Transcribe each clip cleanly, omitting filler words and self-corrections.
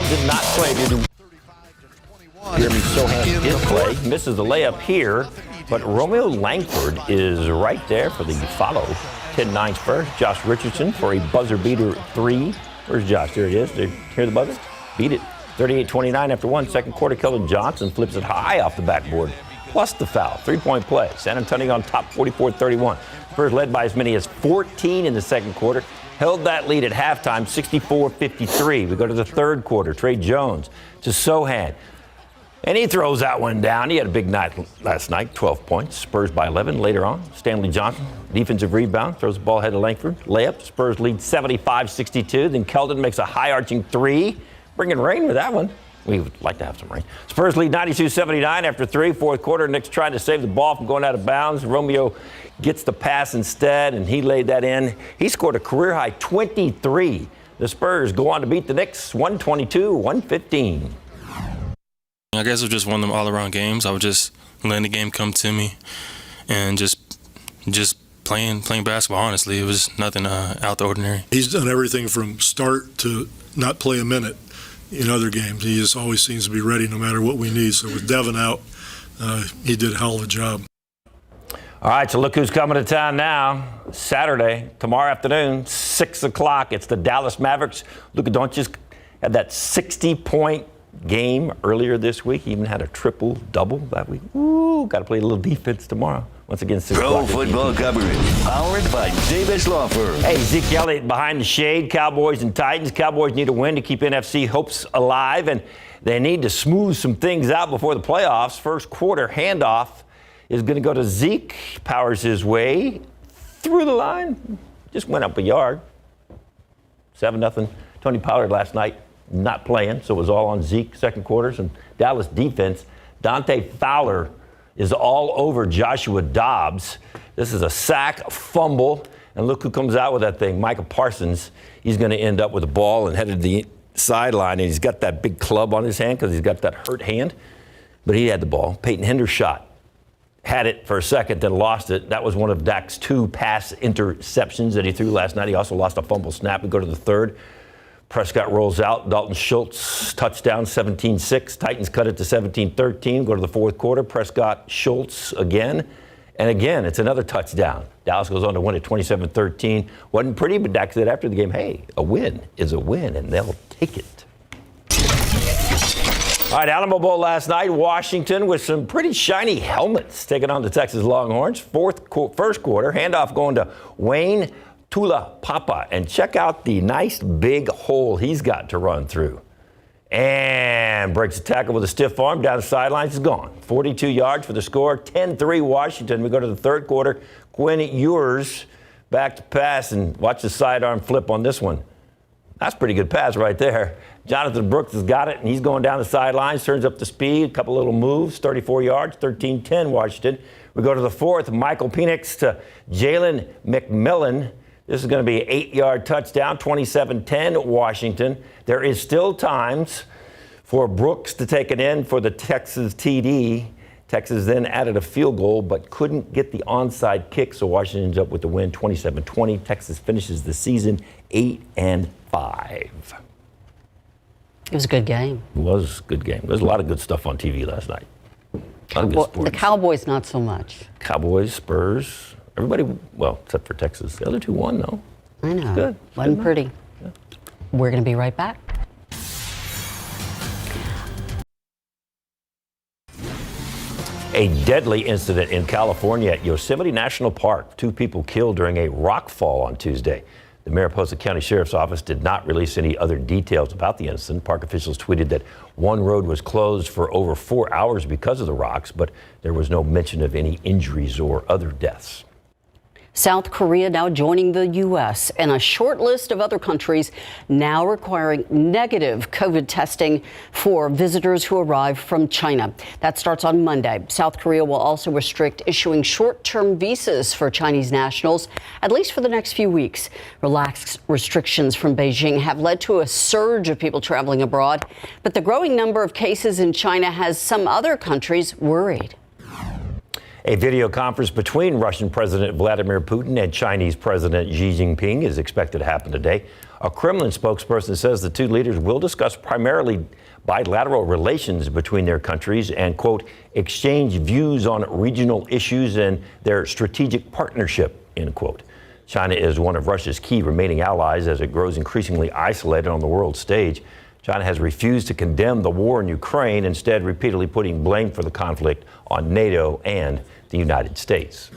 did not play due to Jeremy Sohan did play. Misses the layup here, but Romeo Langford is right there for the follow. 10-9 Spurs. Josh Richardson for a buzzer beater three. Where's Josh? There it is. Did you hear the buzzer? Beat it. 38-29 after one. Second quarter, Keldon Johnson flips it high off the backboard. Plus the foul. Three-point play. San Antonio on top 44-31. Spurs led by as many as 14 in the second quarter. Held that lead at halftime, 64-53. We go to the third quarter. Trey Jones to Sohan. And he throws that one down. He had a big night last night, 12 points. Spurs by 11 later on. Stanley Johnson, defensive rebound, throws the ball ahead of Langford. Layup, Spurs lead 75-62. Then Keldon makes a high-arching three. Bringing rain with that one. We would like to have some rain. Spurs lead 92-79 after three. Fourth quarter, Knicks trying to save the ball from going out of bounds. Romeo gets the pass instead, and he laid that in. He scored a career-high 23. The Spurs go on to beat the Knicks 122-115. I guess it was just one of them all-around games. I was just letting the game come to me and just playing basketball, honestly. It was nothing out of the ordinary. He's done everything from start to not play a minute in other games. He just always seems to be ready no matter what we need. So with Devin out, he did a hell of a job. All right, so look who's coming to town now. Saturday, tomorrow afternoon, 6 o'clock. It's the Dallas Mavericks. Luka Doncic had that 60-point game earlier this week. He even had a triple-double that week. Ooh, got to play a little defense tomorrow. Once again, 6 Pro football coverage, powered by Davis Law Firm. Hey, Zeke Elliott behind the shade. Cowboys and Titans. Cowboys need a win to keep NFC hopes alive, and they need to smooth some things out before the playoffs. First quarter handoff is going to go to Zeke. Powers his way through the line. Just went up a yard. 7-0. Tony Pollard last night not playing, so it was all on Zeke second quarters. And Dallas defense, Dante Fowler is all over Joshua Dobbs. This is a sack, a fumble, and look who comes out with that thing, Micah Parsons. He's going to end up with the ball and headed to the sideline, and he's got that big club on his hand because he's got that hurt hand. But he had the ball. Peyton Hendershot had it for a second, then lost it. That was one of Dak's 2 pass interceptions that he threw last night. He also lost a fumble snap. We go to the third. Prescott rolls out. Dalton Schultz, touchdown, 17-6. Titans cut it to 17-13. Go to the fourth quarter. Prescott, Schultz again. And again, it's another touchdown. Dallas goes on to win at 27-13. Wasn't pretty, but Dak said after the game, hey, a win is a win, and they'll take it. All right, Alamo Bowl last night. Washington with some pretty shiny helmets taking on the Texas Longhorns. First quarter, handoff going to Wayne Tula Papa, and check out the nice big hole he's got to run through. And breaks a tackle with a stiff arm down the sidelines. Is gone. 42 yards for the score. 10-3 Washington. We go to the third quarter. Quinn Ewers back to pass, and watch the sidearm flip on this one. That's a pretty good pass right there. Jonathan Brooks has got it, and he's going down the sidelines, turns up the speed, a couple little moves, 34 yards, 13-10 Washington. We go to the fourth. Michael Penix to Jalen McMillan. This is going to be an 8-yard touchdown, 27-10 Washington. There is still times for Brooks to take it in for the Texas TD. Texas then added a field goal but couldn't get the onside kick, so Washington ends up with the win, 27-20. Texas finishes the season 8-5. It was a good game. It was a good game. There's a lot of good stuff on TV last night. A lot of good sports. The Cowboys, not so much. Cowboys, Spurs. Everybody, well, except for Texas. The other two won, though. I know. Good. Wasn't pretty. Yeah. We're going to be right back. A deadly incident in California at Yosemite National Park. 2 people killed during a rock fall on Tuesday. The Mariposa County Sheriff's Office did not release any other details about the incident. Park officials tweeted that one road was closed for over 4 hours because of the rocks, but there was no mention of any injuries or other deaths. South Korea now joining the U.S. and a short list of other countries now requiring negative COVID testing for visitors who arrive from China. That starts on Monday. South Korea will also restrict issuing short-term visas for Chinese nationals, at least for the next few weeks. Relaxed restrictions from Beijing have led to a surge of people traveling abroad, but the growing number of cases in China has some other countries worried. A video conference between Russian President Vladimir Putin and Chinese President Xi Jinping is expected to happen today. A Kremlin spokesperson says the two leaders will discuss primarily bilateral relations between their countries and, quote, exchange views on regional issues and their strategic partnership, end quote. China is one of Russia's key remaining allies as it grows increasingly isolated on the world stage. China has refused to condemn the war in Ukraine, instead repeatedly putting blame for the conflict on NATO and the United States.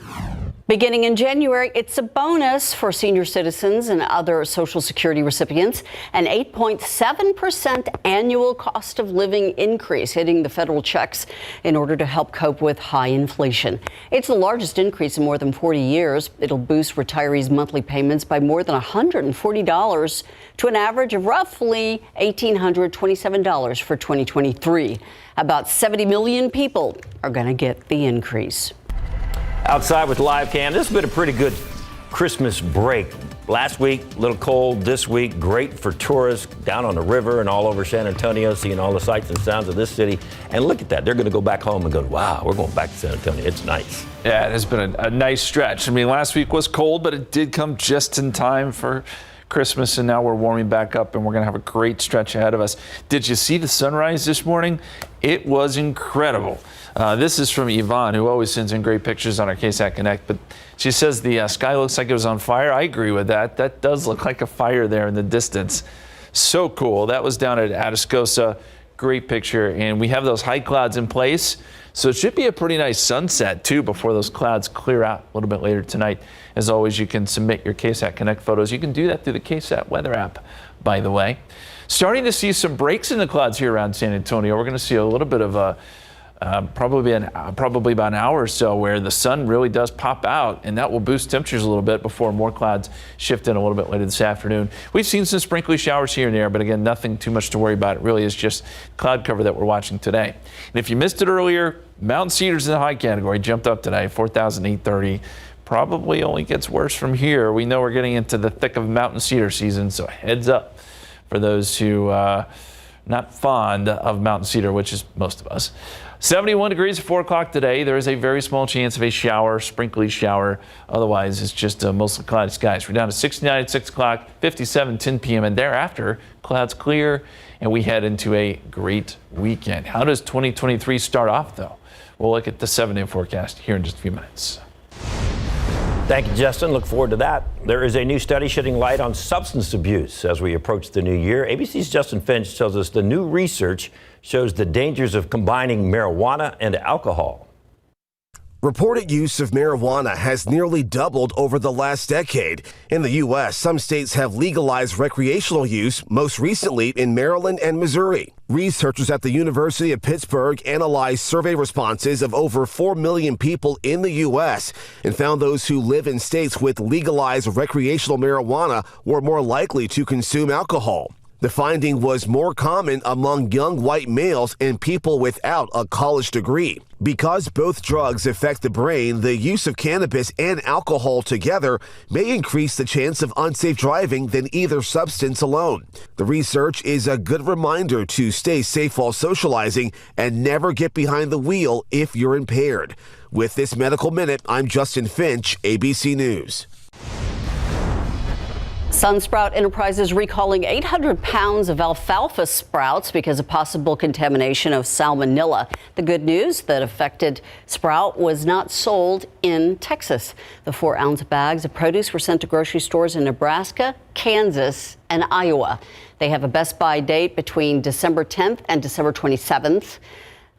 Beginning in January, it's a bonus for senior citizens and other Social Security recipients. An 8.7% annual cost of living increase hitting the federal checks in order to help cope with high inflation. It's the largest increase in more than 40 years. It'll boost retirees' monthly payments by more than $140 to an average of roughly $1,827 for 2023. About 70 million people are going to get the increase. Outside with Live Cam, this has been a pretty good Christmas break. Last week, a little cold. This week, great for tourists down on the river and all over San Antonio, seeing all the sights and sounds of this city. And look at that. They're going to go back home and go, wow, we're going back to San Antonio. It's nice. Yeah, it has been a nice stretch. I mean, last week was cold, but it did come just in time for Christmas, and now we're warming back up, and we're going to have a great stretch ahead of us. Did you see the sunrise this morning? It was incredible. This is from Yvonne, who always sends in great pictures on our KSAT Connect, but she says the sky looks like it was on fire. I agree with that. That does look like a fire there in the distance. So cool. That was down at Atascosa. Great picture, and we have those high clouds in place, so it should be a pretty nice sunset too before those clouds clear out a little bit later tonight. As always, you can submit your KSAT Connect photos. You can do that through the KSAT weather app, by the way. Starting to see some breaks in the clouds here around San Antonio. We're going to see a little bit of a probably about an hour or so where the sun really does pop out, and that will boost temperatures a little bit before more clouds shift in a little bit later this afternoon. We've seen some sprinkly showers here and there, but again, nothing too much to worry about. It really is just cloud cover that we're watching today. And if you missed it earlier, Mountain Cedars in the high category jumped up today, 4,830. Probably only gets worse from here. We know we're getting into the thick of mountain cedar season, so heads up for those who not fond of mountain cedar, which is most of us. 71 degrees at 4 o'clock today. There is a very small chance of a shower, sprinkly shower. Otherwise, it's just mostly cloudy skies. We're down to 69 at 6 o'clock, 57 10 p.m. And thereafter, clouds clear, and we head into a great weekend. How does 2023 start off, though? We'll look at the 7-day forecast here in just a few minutes. Thank you, Justin. Look forward to that. There is a new study shedding light on substance abuse as we approach the new year. ABC's Justin Finch tells us the new research shows the dangers of combining marijuana and alcohol. Reported use of marijuana has nearly doubled over the last decade. In the U.S., some states have legalized recreational use, most recently in Maryland and Missouri. Researchers at the University of Pittsburgh analyzed survey responses of over 4 million people in the U.S. and found those who live in states with legalized recreational marijuana were more likely to consume alcohol. The finding was more common among young white males and people without a college degree. Because both drugs affect the brain, the use of cannabis and alcohol together may increase the chance of unsafe driving than either substance alone. The research is a good reminder to stay safe while socializing and never get behind the wheel if you're impaired. With this Medical Minute, I'm Justin Finch, ABC News. Sunsprout Enterprises recalling 800 pounds of alfalfa sprouts because of possible contamination of salmonella. The good news, that affected sprout was not sold in Texas. The 4-ounce bags of produce were sent to grocery stores in Nebraska, Kansas, and Iowa. They have a best by date between December 10th and December 27th.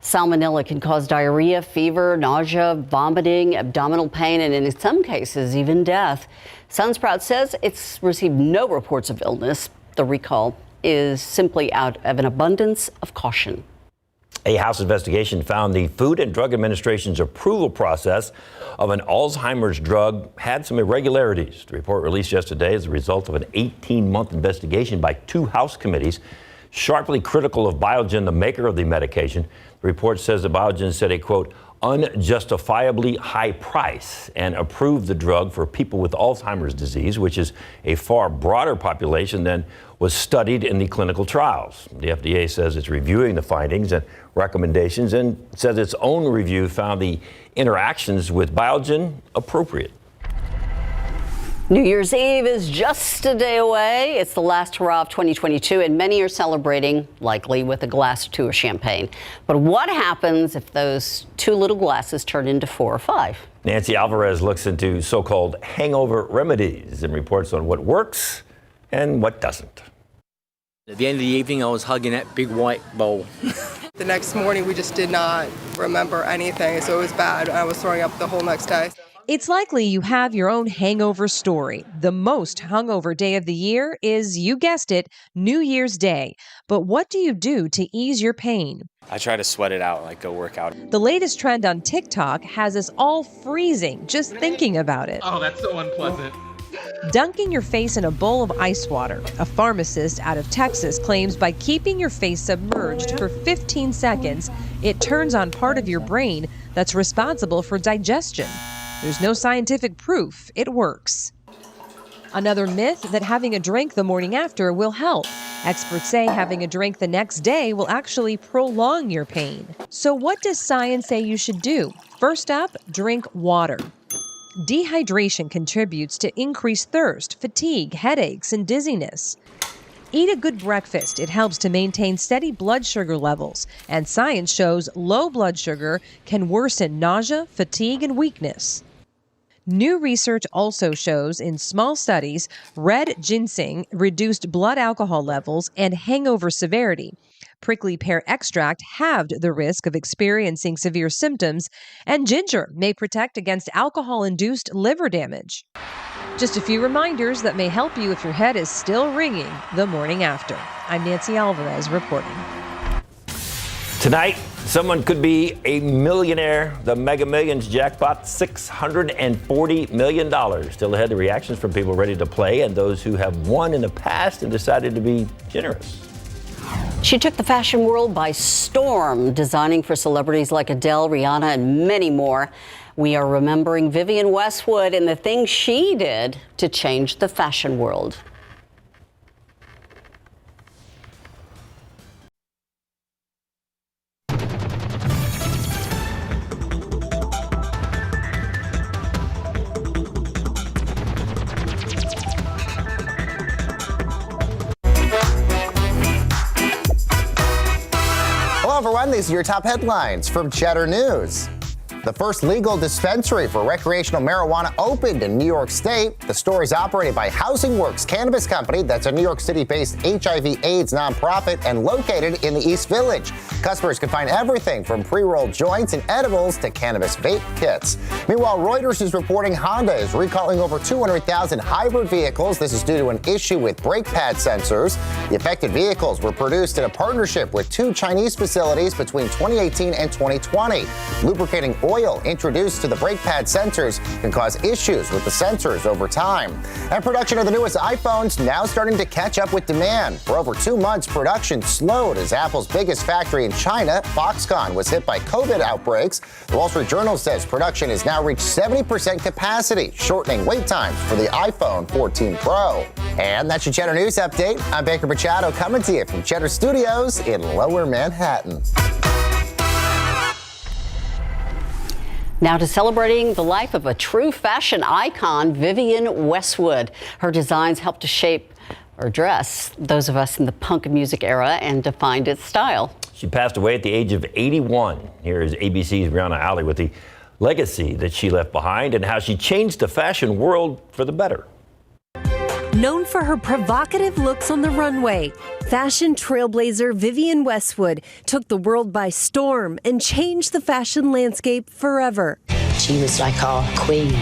Salmonella can cause diarrhea, fever, nausea, vomiting, abdominal pain, and in some cases, even death. Sunsprout says it's received no reports of illness. The recall is simply out of an abundance of caution. A House investigation found the Food and Drug Administration's approval process of an Alzheimer's drug had some irregularities. The report released yesterday is the result of an 18-month investigation by 2 House committees, sharply critical of Biogen, the maker of the medication. The report says that Biogen set a, quote, unjustifiably high price and approved the drug for people with Alzheimer's disease, which is a far broader population than was studied in the clinical trials. The FDA says it's reviewing the findings and recommendations and says its own review found the interactions with Biogen appropriate. New Year's Eve is just a day away. It's the last hurrah of 2022, and many are celebrating, likely with a glass or two of champagne. But what happens if those 2 little glasses turn into 4 or 5? Nancy Alvarez looks into so-called hangover remedies and reports on what works and what doesn't. At the end of the evening, I was hugging that big white bowl. The next morning, we just did not remember anything, so it was bad. I was throwing up the whole next day. It's likely you have your own hangover story. The most hungover day of the year is, you guessed it, New Year's Day. But what do you do to ease your pain? I try to sweat it out, like go work out. The latest trend on TikTok has us all freezing just thinking about it. Oh, that's so unpleasant. Dunking your face in a bowl of ice water. A pharmacist out of Texas claims by keeping your face submerged for 15 seconds, it turns on part of your brain that's responsible for digestion. There's no scientific proof it works. Another myth that having a drink the morning after will help. Experts say having a drink the next day will actually prolong your pain. So what does science say you should do? First up, drink water. Dehydration contributes to increased thirst, fatigue, headaches, and dizziness. Eat a good breakfast. It helps to maintain steady blood sugar levels, and science shows low blood sugar can worsen nausea, fatigue, and weakness. New research also shows in small studies red ginseng reduced blood alcohol levels and hangover severity. Prickly pear extract halved the risk of experiencing severe symptoms, and ginger may protect against alcohol-induced liver damage. Just a few reminders that may help you if your head is still ringing the morning after. I'm Nancy Alvarez reporting. Tonight, someone could be a millionaire. The Mega Millions jackpot, $640 million. Still ahead, the reactions from people ready to play and those who have won in the past and decided to be generous. She took the fashion world by storm, designing for celebrities like Adele, Rihanna, and many more. We are remembering Vivienne Westwood and the things she did to change the fashion world. Hello, everyone. These are your top headlines from Cheddar News. The first legal dispensary for recreational marijuana opened in New York State. The store is operated by Housing Works Cannabis Company. That's a New York City-based HIV/AIDS nonprofit and located in the East Village. Customers can find everything from pre-rolled joints and edibles to cannabis vape kits. Meanwhile, Reuters is reporting Honda is recalling over 200,000 hybrid vehicles. This is due to an issue with brake pad sensors. The affected vehicles were produced in a partnership with 2 Chinese facilities between 2018 and 2020. Lubricating oil introduced to the brake pad sensors can cause issues with the sensors over time. And production of the newest iPhones now starting to catch up with demand. For over 2 months, production slowed as Apple's biggest factory in China, Foxconn, was hit by COVID outbreaks. The Wall Street Journal says production has now reached 70% capacity, shortening wait times for the iPhone 14 Pro. And that's your Cheddar News Update. I'm Baker Machado coming to you from Cheddar Studios in Lower Manhattan. Now to celebrating the life of a true fashion icon, Vivienne Westwood. Her designs helped to shape or dress those of us in the punk music era and defined its style. She passed away at the age of 81. Here is ABC's Brianna Alley with the legacy that she left behind and how she changed the fashion world for the better. Known for her provocative looks on the runway, fashion trailblazer Vivienne Westwood took the world by storm and changed the fashion landscape forever. She was like our queen.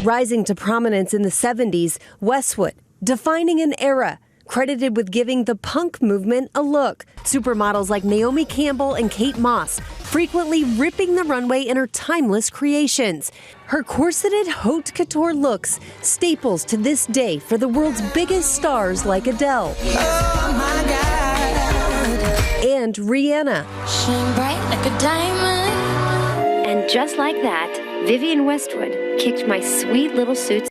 Rising to prominence in the 70s, Westwood, defining an era, credited with giving the punk movement a look. Supermodels like Naomi Campbell and Kate Moss frequently ripping the runway in her timeless creations. Her corseted haute couture looks, staples to this day for the world's biggest stars like Adele. Oh my God. And Rihanna. Shine bright like a diamond. And just like that, Vivienne Westwood kicked my sweet little suits.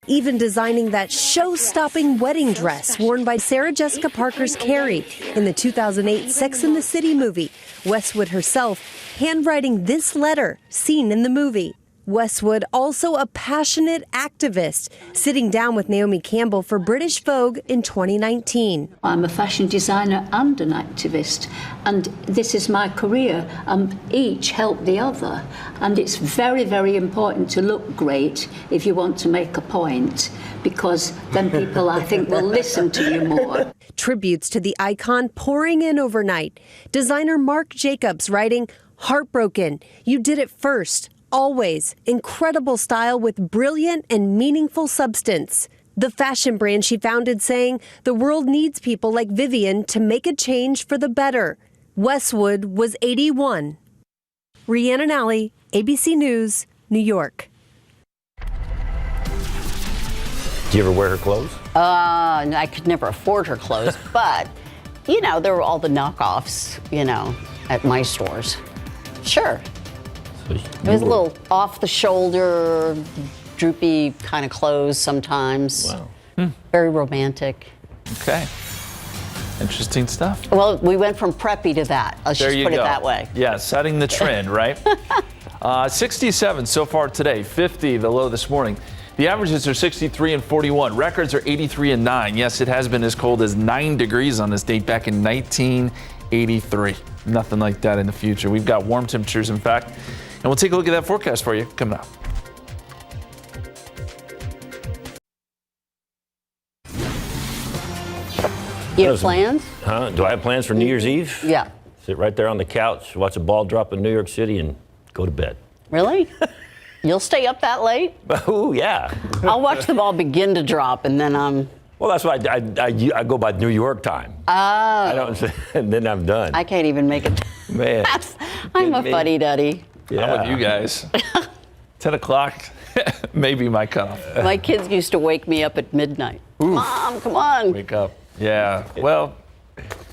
Even designing that show-stopping wedding dress worn by Sarah Jessica Parker's Carrie in the 2008 Sex and the City movie. Westwood herself handwriting this letter seen in the movie. Westwood, also a passionate activist, sitting down with Naomi Campbell for British Vogue in 2019. I'm a fashion designer and an activist, and this is my career. Each help the other, and it's very, very important to look great if you want to make a point, because then people, I think, will listen to you more. Tributes to the icon pouring in overnight. Designer Marc Jacobs writing, "Heartbroken, you did it first. Always. Incredible style with brilliant and meaningful substance." The fashion brand she founded saying, "The world needs people like Vivian to make a change for the better." Westwood was 81. Rhiannon Alley, ABC News, New York. Do you ever wear her clothes? I could never afford her clothes, but, you know, there were all the knockoffs, you know, at my stores. Sure. It was a little off the shoulder, droopy kind of clothes sometimes. Wow. Very romantic. Okay. Interesting stuff. Well, we went from preppy to that. Let's There just you put go. it that way. Yeah, setting the trend, right? 67 so far today, 50 the low this morning. The averages are 63 and 41. Records are 83 and 9. Yes, it has been as cold as 9 degrees on this date back in 1983. Nothing like that in the future. We've got warm temperatures, in fact. And we'll take a look at that forecast for you coming up. You have plans? Huh? Do I have plans for New Year's Eve? Yeah. Sit right there on the couch, watch a ball drop in New York City, and go to bed. Really? You'll stay up that late? Oh, yeah. I'll watch the ball begin to drop, and then Well, that's why I go by New York time. Oh. I don't, and then I'm done. I can't even make it. Man. I'm a fuddy-duddy. Yeah. I'm with you guys. 10 o'clock, maybe my cutoff. My kids used to wake me up at midnight. Mom, come on. Wake up. Yeah. Well,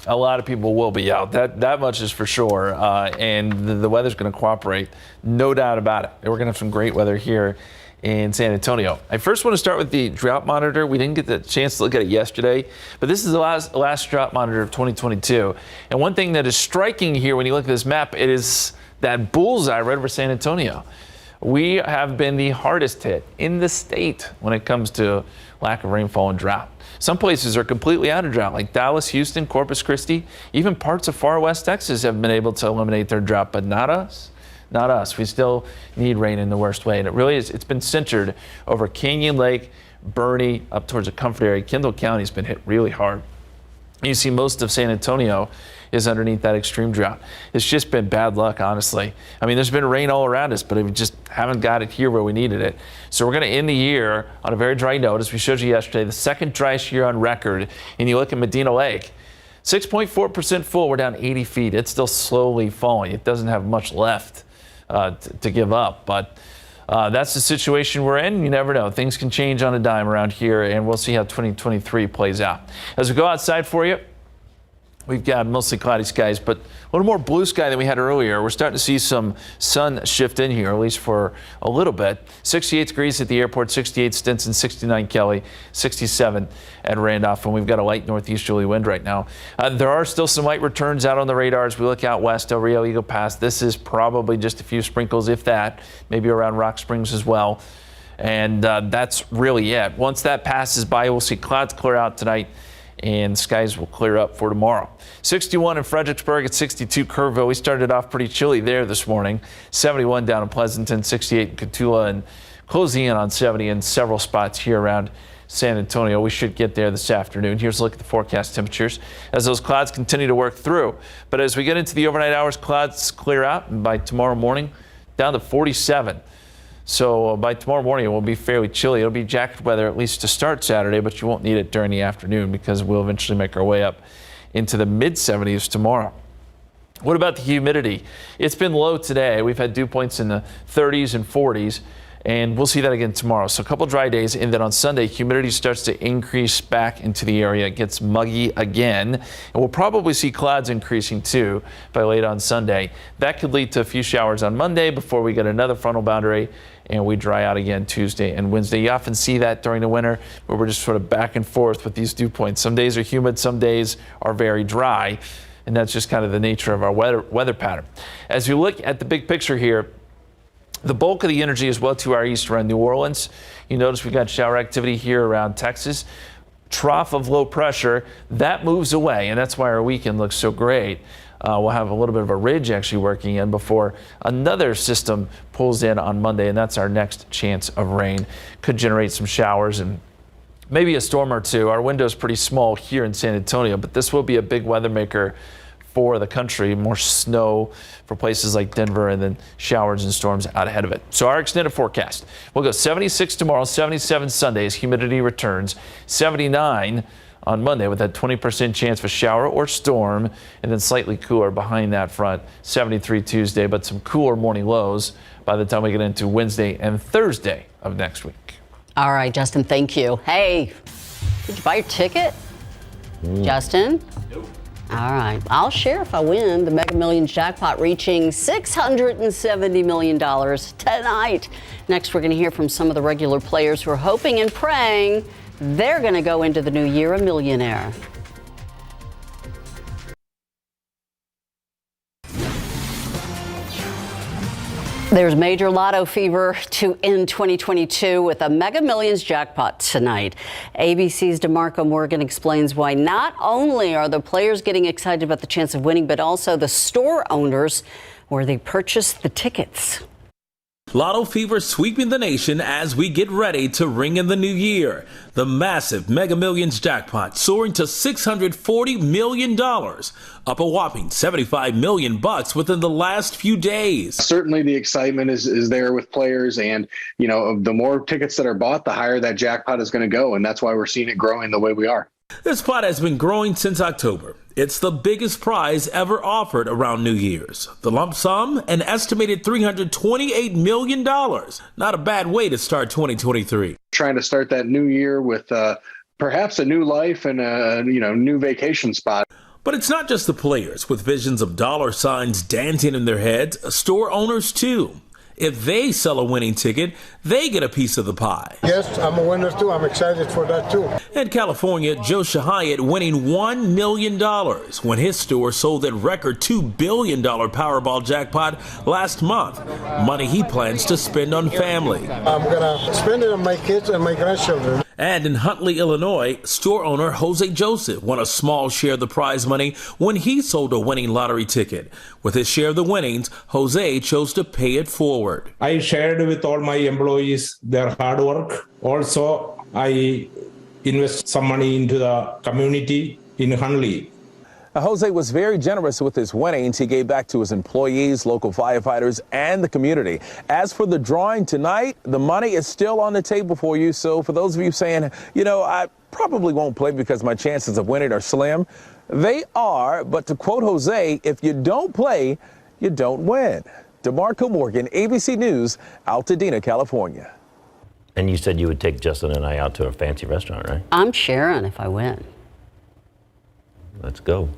a lot of people will be out. That much is for sure. And the weather's going to cooperate. No doubt about it. We're going to have some great weather here in San Antonio. I first want to start with the drought monitor. We didn't get the chance to look at it yesterday, but this is the last drought monitor of 2022. And one thing that is striking here when you look at this map, it is that bullseye right over San Antonio. We have been the hardest hit in the state when it comes to lack of rainfall and drought. Some places are completely out of drought, like Dallas, Houston, Corpus Christi. Even parts of far west Texas have been able to eliminate their drought, but not us. Not us. We still need rain in the worst way. And it really is, it's been centered over Canyon Lake, Bernie, up towards the Comfort area. Kendall County's been hit really hard. You see most of San Antonio is underneath that extreme drought. It's just been bad luck, honestly. I mean, there's been rain all around us, but we just haven't got it here where we needed it. So we're going to end the year on a very dry note, as we showed you yesterday, the second driest year on record. And you look at Medina Lake, 6.4% full. We're down 80 feet. It's still slowly falling. It doesn't have much left to give up, but that's the situation we're in. You never know. Things can change on a dime around here, and we'll see how 2023 plays out. As we go outside for you, we've got mostly cloudy skies, but a little more blue sky than we had earlier. We're starting to see some sun shift in here, at least for a little bit. 68 degrees at the airport, 68 Stinson, 69 Kelly, 67 at Randolph, and we've got a light northeasterly wind right now. There are still some light returns out on the radar as we look out west over Rio Eagle Pass. This is probably just a few sprinkles, if that, maybe around Rock Springs as well. And that's really it. Once that passes by, we'll see clouds clear out tonight, and skies will clear up for tomorrow. 61 in Fredericksburg, at 62 Kerrville. We started off pretty chilly there this morning. 71 down in Pleasanton, 68 in Cotulla, and closing in on 70 in several spots here around San Antonio. We should get there this afternoon. Here's a look at the forecast temperatures as those clouds continue to work through. But as we get into the overnight hours, clouds clear out, and by tomorrow morning, down to 47. So by tomorrow morning, it will be fairly chilly. It'll be jacket weather at least to start Saturday, but you won't need it during the afternoon because we'll eventually make our way up into the mid-70s tomorrow. What about the humidity? It's been low today. We've had dew points in the 30s and 40s, and we'll see that again tomorrow. So a couple dry days, and then on Sunday, humidity starts to increase back into the area. It gets muggy again, and we'll probably see clouds increasing too by late on Sunday. That could lead to a few showers on Monday before we get another frontal boundary, and we dry out again Tuesday and Wednesday. You often see that during the winter where we're just sort of back and forth with these dew points. Some days are humid, some days are very dry, and that's just kind of the nature of our weather pattern. As you look at the big picture here, The bulk of the energy is well to our east around New Orleans. You notice we got shower activity here around Texas. Trough of low pressure, that moves away, and that's why our weekend looks so great. We'll have a little bit of a ridge actually working in before another system pulls in on Monday, and that's our next chance of rain. Could generate some showers and maybe a storm or two. Our window's pretty small here in San Antonio, but this will be a big weather maker for the country. More snow for places like Denver, and then showers and storms out ahead of it. So our extended forecast, we'll go 76 tomorrow, 77 Sunday as humidity returns, 79 on Monday with that 20% chance of a shower or storm, and then slightly cooler behind that front, 73 Tuesday, but some cooler morning lows by the time we get into Wednesday and Thursday of next week. All right, Justin, thank you. Hey, did you buy your ticket? Justin? Nope. All right, I'll share if I win. The Mega Millions jackpot reaching $670 million tonight. Next, we're going to hear from some of the regular players who are hoping and praying they're going to go into the new year a millionaire. There's major lotto fever to end 2022 with a Mega Millions jackpot tonight. ABC's DeMarco Morgan explains why not only are the players getting excited about the chance of winning, but also the store owners where they purchased the tickets. Lotto fever sweeping the nation as we get ready to ring in the new year. The massive Mega Millions jackpot soaring to $640 million, up a whopping $75 million within the last few days. Certainly the excitement is there with players, and the more tickets that are bought, the higher that jackpot is going to go, and that's why we're seeing it growing the way we are. This pot has been growing since October. It's the biggest prize ever offered around New Year's. The lump sum, an estimated $328 million. Not a bad way to start 2023. Trying to start that new year with perhaps a new life and a new vacation spot. But it's not just the players with visions of dollar signs dancing in their heads. Store owners too. If they sell a winning ticket, they get a piece of the pie. Yes, I'm a winner too. I'm excited for that too. In California, Joe Shahayat winning $1 million when his store sold that record $2 billion Powerball jackpot last month. Money he plans to spend on family. I'm going to spend it on my kids and my grandchildren. And in Huntley, Illinois, store owner Jose Joseph won a small share of the prize money when he sold a winning lottery ticket. With his share of the winnings, Jose chose to pay it forward. I shared with all my employees their hard work. Also, I invest some money into the community in Huntley. Jose was very generous with his winnings. He gave back to his employees, local firefighters, and the community. As for the drawing tonight, the money is still on the table for you. So for those of you saying, I probably won't play because my chances of winning are slim, they are. But to quote Jose, if you don't play, you don't win. DeMarco Morgan, ABC News, Altadena, California. And you said you would take Justin and I out to a fancy restaurant, right? I'm sharing if I win. Let's go.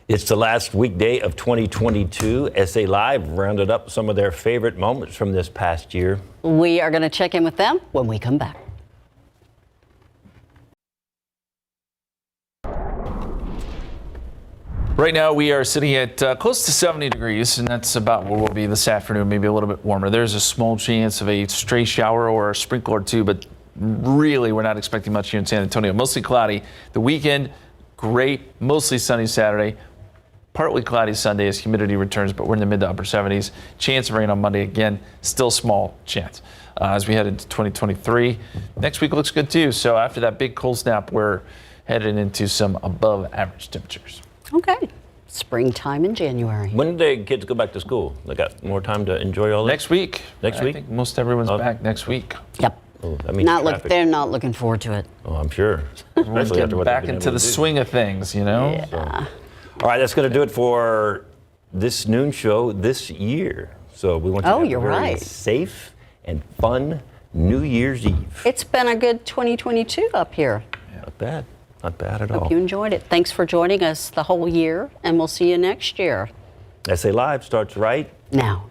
It's the last weekday of 2022. SA Live rounded up some of their favorite moments from this past year. We are going to check in with them when we come back. Right now we are sitting at close to 70 degrees, and that's about where we'll be this afternoon, maybe a little bit warmer. There's a small chance of a stray shower or a sprinkle or two, but really we're not expecting much here in San Antonio. Mostly cloudy. The weekend, great, mostly sunny Saturday. Partly cloudy Sunday as humidity returns, but we're in the mid to upper 70s. Chance of rain on Monday, again, still small chance. As we head into 2023, next week looks good too. So after that big cold snap, we're headed into some above average temperatures. Okay. Springtime in January. When do the kids go back to school? They got more time to enjoy all this? Next week. Next I week? think most everyone's back next week. Yep. Oh, that means traffic. They're not looking forward to it. Oh, I'm sure. Everyone's getting back into the swing of things, Yeah. So. All right, that's going to do it for this noon show this year. So we want you to have a very safe and fun New Year's Eve. It's been a good 2022 up here. Not bad. Not bad at all. Hope you enjoyed it. Thanks for joining us the whole year, and we'll see you next year. SA Live starts right now.